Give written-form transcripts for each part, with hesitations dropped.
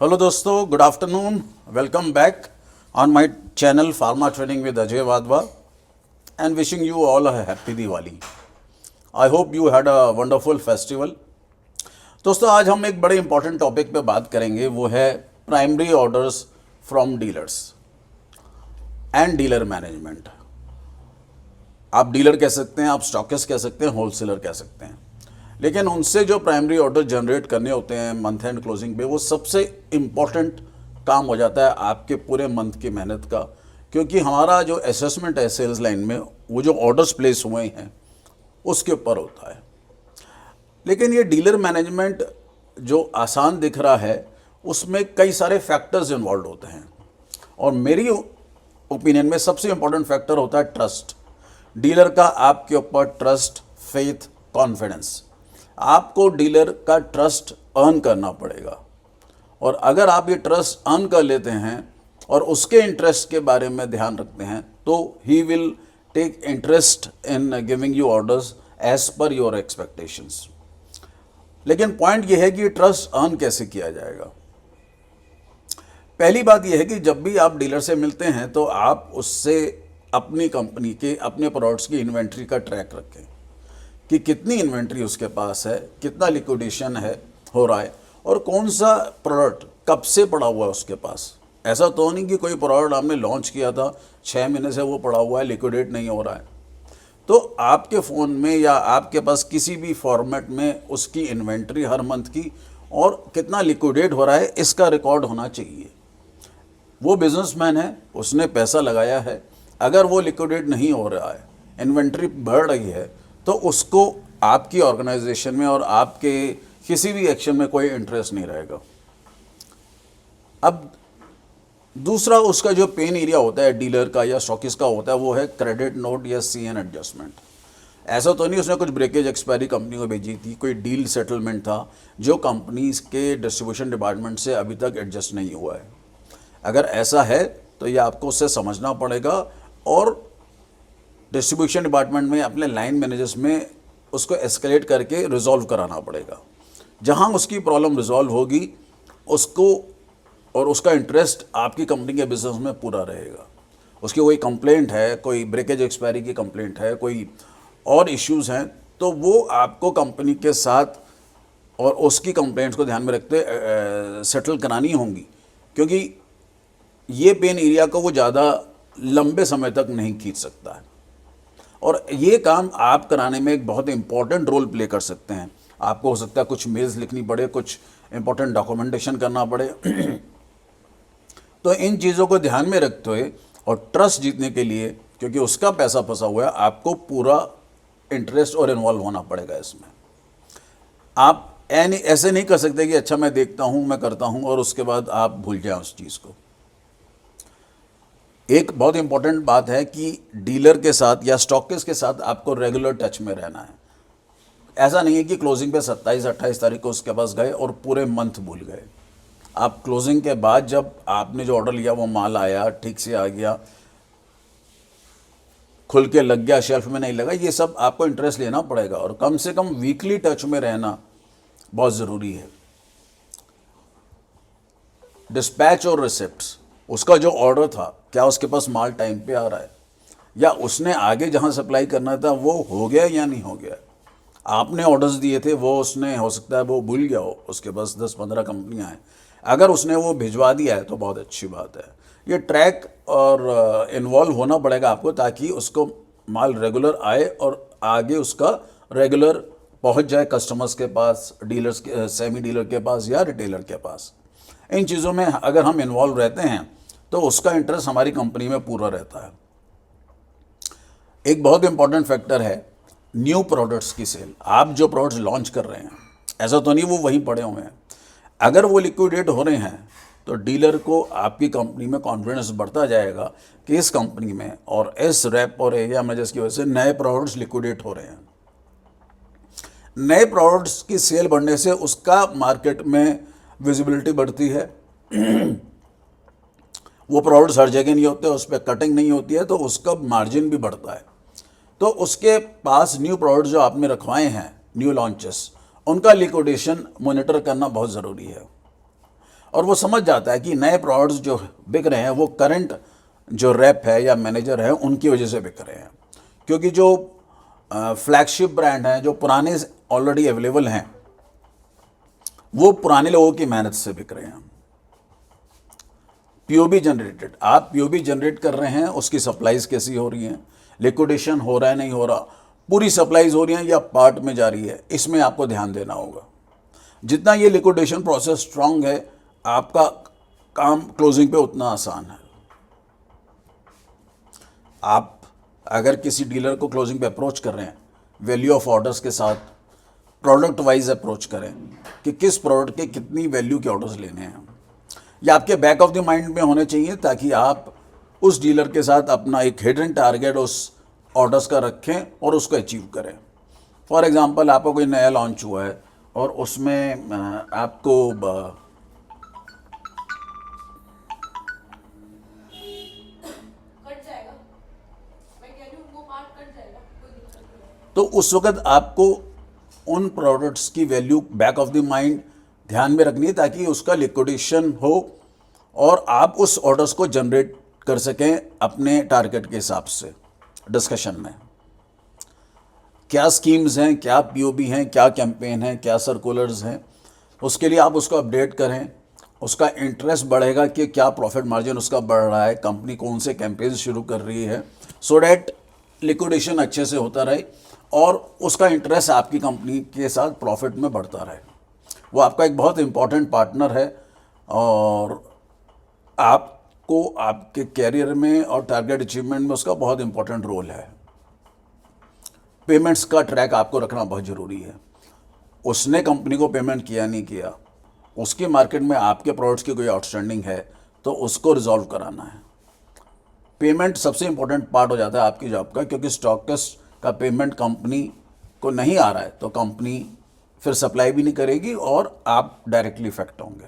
Hello दोस्तों, good afternoon. Welcome back on my channel Pharma Training with Ajay Wadhwa and wishing you all a happy Diwali. I hope you had a wonderful festival. दोस्तों, आज हम एक बड़े important topic पे बात करेंगे, वो है primary orders from dealers and dealer management. आप डीलर कह सकते हैं, आप स्टॉकिस्ट कह सकते हैं, होलसेलर कह सकते हैं, लेकिन उनसे जो प्राइमरी ऑर्डर जनरेट करने होते हैं मंथ एंड क्लोजिंग पे, वो सबसे इम्पॉर्टेंट काम हो जाता है आपके पूरे मंथ की मेहनत का. क्योंकि हमारा जो असेसमेंट है सेल्स लाइन में, वो जो ऑर्डर्स प्लेस हुए हैं उसके ऊपर होता है. लेकिन ये डीलर मैनेजमेंट जो आसान दिख रहा है, उसमें कई सारे फैक्टर्स इन्वॉल्व होते हैं. और मेरी ओपिनियन में सबसे इम्पॉर्टेंट फैक्टर होता है ट्रस्ट. डीलर का आपके ऊपर ट्रस्ट, फेथ, कॉन्फिडेंस. आपको डीलर का ट्रस्ट अर्न करना पड़ेगा. और अगर आप ये ट्रस्ट अर्न कर लेते हैं और उसके इंटरेस्ट के बारे में ध्यान रखते हैं, तो he will take interest in giving you orders as per your expectations. लेकिन पॉइंट ये है कि ट्रस्ट अर्न कैसे किया जाएगा. पहली बात यह है कि जब भी आप डीलर से मिलते हैं तो आप उससे अपनी कंपनी के, अपने प्रोडक्ट्स की इन्वेंट्री का ट्रैक रखें कि कितनी इन्वेंट्री उसके पास है, कितना लिक्विडेशन है हो रहा है, और कौन सा प्रोडक्ट कब से पड़ा हुआ है उसके पास. ऐसा तो नहीं कि कोई प्रोडक्ट आपने लॉन्च किया था 6 महीने से वो पड़ा हुआ है, लिक्विडेट नहीं हो रहा है. तो आपके फ़ोन में या आपके पास किसी भी फॉर्मेट में उसकी इन्वेंट्री हर मंथ की और कितना लिक्विडेट हो रहा है, इसका रिकॉर्ड होना चाहिए. वो बिजनेसमैन है, उसने पैसा लगाया है. अगर वो लिक्विडेट नहीं हो रहा है, इन्वेंट्री बढ़ रही है, तो उसको आपकी ऑर्गेनाइजेशन में और आपके किसी भी एक्शन में कोई इंटरेस्ट नहीं रहेगा. अब दूसरा उसका जो पेन एरिया होता है डीलर का या स्टॉकिस्ट का होता है, वो है क्रेडिट नोट या CN एडजस्टमेंट. ऐसा तो नहीं उसने कुछ ब्रेकेज एक्सपायरी कंपनी को भेजी थी, कोई डील सेटलमेंट था जो कंपनीज के डिस्ट्रीब्यूशन डिपार्टमेंट से अभी तक एडजस्ट नहीं हुआ है. अगर ऐसा है तो ये आपको उससे समझना पड़ेगा और डिस्ट्रीब्यूशन डिपार्टमेंट में अपने लाइन मैनेजर्स में उसको एस्केलेट करके रिजॉल्व कराना पड़ेगा. जहां उसकी प्रॉब्लम रिजॉल्व होगी, उसको और उसका इंटरेस्ट आपकी कंपनी के बिजनेस में पूरा रहेगा. उसकी कोई कंप्लेंट है, कोई ब्रेकेज एक्सपायरी की कंप्लेंट है, कोई और इश्यूज़ हैं, तो वो आपको कंपनी के साथ और उसकी कंप्लेंट्स को ध्यान में रखते सेटल करानी होंगी. क्योंकि ये पेन एरिया को वो ज़्यादा लंबे समय तक नहीं खींच सकता है. और ये काम आप कराने में एक बहुत इंपॉर्टेंट रोल प्ले कर सकते हैं. आपको हो सकता है कुछ मेल्स लिखनी पड़े, कुछ इंपॉर्टेंट डॉक्यूमेंटेशन करना पड़े. तो इन चीज़ों को ध्यान में रखते हुए और ट्रस्ट जीतने के लिए, क्योंकि उसका पैसा फंसा हुआ है, आपको पूरा इंटरेस्ट और इन्वॉल्व होना पड़ेगा इसमें. आप ऐसे नहीं कर सकते कि अच्छा मैं देखता हूँ, मैं करता हूँ और उसके बाद आप भूल जाएं उस चीज़ को. एक बहुत इंपॉर्टेंट बात है कि डीलर के साथ या स्टॉकिस्ट के साथ आपको रेगुलर टच में रहना है. ऐसा नहीं है कि क्लोजिंग पे 27-28 तारीख को उसके पास गए और पूरे मंथ भूल गए. आप क्लोजिंग के बाद जब आपने जो ऑर्डर लिया वो माल आया, ठीक से आ गया, खुल के लग गया, शेल्फ में नहीं लगा, ये सब आपको इंटरेस्ट लेना पड़ेगा. और कम से कम वीकली टच में रहना बहुत ज़रूरी है. डिस्पैच और रिसिप्ट्स, उसका जो ऑर्डर था, क्या उसके पास माल टाइम पे आ रहा है, या उसने आगे जहां सप्लाई करना था वो हो गया या नहीं हो गया. आपने ऑर्डर्स दिए थे, वो उसने हो सकता है वो भूल गया हो, उसके पास 10-15 कंपनियां हैं. अगर उसने वो भिजवा दिया है तो बहुत अच्छी बात है. ये ट्रैक और इन्वॉल्व होना पड़ेगा आपको, ताकि उसको माल रेगुलर आए और आगे उसका रेगुलर पहुंच जाए कस्टमर्स के पास, डीलर्स के, सेमी डीलर के पास या रिटेलर के पास. इन चीज़ों में अगर हम इन्वॉल्व रहते हैं तो उसका इंटरेस्ट हमारी कंपनी में पूरा रहता है. एक बहुत इंपॉर्टेंट फैक्टर है न्यू प्रोडक्ट्स की सेल. आप जो प्रोडक्ट्स लॉन्च कर रहे हैं, ऐसा तो नहीं वो वहीं पड़े हुए हैं. अगर वो लिक्विडेट हो रहे हैं तो डीलर को आपकी कंपनी में कॉन्फिडेंस बढ़ता जाएगा कि इस कंपनी में और इस रैप और एरिया मैनेजर्स की वजह से नए प्रोडक्ट्स लिक्विडेट हो रहे हैं. नए प्रोडक्ट्स की सेल बढ़ने से उसका मार्केट में विजिबिलिटी बढ़ती है. वो प्रोडक्ट्स हर जगह नहीं होते, उस पर कटिंग नहीं होती है, तो उसका मार्जिन भी बढ़ता है. तो उसके पास न्यू प्रोडक्ट्स जो आपने रखवाए हैं, न्यू लॉन्चेस, उनका लिक्विडेशन मॉनिटर करना बहुत ज़रूरी है. और वो समझ जाता है कि नए प्रोडक्ट्स जो बिक रहे हैं वो करंट जो रैप है या मैनेजर है उनकी वजह से बिक रहे हैं। क्योंकि जो फ्लैगशिप ब्रांड हैं, जो पुराने ऑलरेडी अवेलेबल हैं, वो पुराने लोगों की मेहनत से बिक रहे हैं। पीओबी जनरेटेड, आप पीओबी जनरेट कर रहे हैं, उसकी सप्लाईज कैसी हो रही हैं, लिक्विडेशन हो रहा है नहीं हो रहा, पूरी सप्लाईज हो रही हैं या पार्ट में जा रही है, इसमें आपको ध्यान देना होगा। जितना ये लिक्विडेशन प्रोसेस स्ट्रांग है, आपका काम क्लोजिंग पे उतना आसान है। आप अगर किसी डीलर को क्लोजिंग पे अप्रोच कर रहे हैं, वैल्यू ऑफ ऑर्डर्स के साथ प्रोडक्ट वाइज अप्रोच करें कि किस प्रोडक्ट के कितनी वैल्यू के ऑर्डर्स लेने हैं। ये आपके बैक ऑफ द माइंड में होने चाहिए ताकि आप उस डीलर के साथ अपना एक हिडन टारगेट उस ऑर्डर्स का रखें और उसको अचीव करें। फॉर एग्जांपल, आपका कोई नया लॉन्च हुआ है और उसमें आपको तो उस वक्त आपको उन प्रोडक्ट्स की value back of the mind ध्यान में रखनी है ताकि उसका लिक्विडेशन हो और आप उस ऑर्डर्स को जनरेट कर सकें अपने टारगेट के हिसाब से। डिस्कशन में क्या स्कीम्स हैं, क्या पीओबी हैं, क्या कैंपेन हैं, क्या सर्कुलर्स हैं, उसके लिए आप उसको अपडेट करें। उसका इंटरेस्ट बढ़ेगा कि क्या प्रॉफिट मार्जिन उसका बढ़ रहा है, कंपनी कौन से कैंपेन शुरू कर रही है, सो डैट लिक्विडेशन अच्छे से होता रहे और उसका इंटरेस्ट आपकी कंपनी के साथ प्रॉफिट में बढ़ता रहे। वो आपका एक बहुत इंपॉर्टेंट पार्टनर है और आपको आपके कैरियर में और टारगेट अचीवमेंट में उसका बहुत इंपॉर्टेंट रोल है। पेमेंट्स का ट्रैक आपको रखना बहुत ज़रूरी है। उसने कंपनी को पेमेंट किया नहीं किया, उसके मार्केट में आपके प्रोडक्ट्स की कोई आउटस्टैंडिंग है तो उसको रिजॉल्व कराना है। पेमेंट सबसे इंपॉर्टेंट पार्ट हो जाता है आपकी जॉब का, क्योंकि स्टॉकिस्ट का पेमेंट कंपनी को नहीं आ रहा है तो कंपनी फिर सप्लाई भी नहीं करेगी और आप डायरेक्टली इफेक्ट होंगे।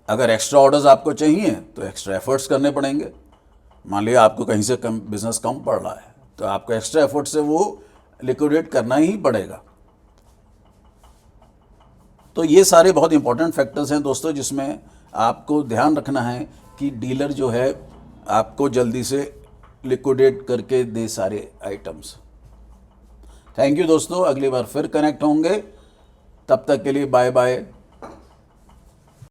अगर एक्स्ट्रा ऑर्डर्स आपको चाहिए तो एक्स्ट्रा एफर्ट्स करने पड़ेंगे। मान लिया आपको कहीं से कम बिजनेस कम पड़ रहा है तो आपको एक्स्ट्रा एफर्ट से वो लिक्विडेट करना ही पड़ेगा। तो ये सारे बहुत इंपॉर्टेंट फैक्टर्स हैं दोस्तों, जिसमें आपको ध्यान रखना है कि डीलर जो है आपको जल्दी से लिक्विडेट करके दे सारे आइटम्स। थैंक यू दोस्तों, अगली बार फिर कनेक्ट होंगे। तब तक के लिए बाय बाय।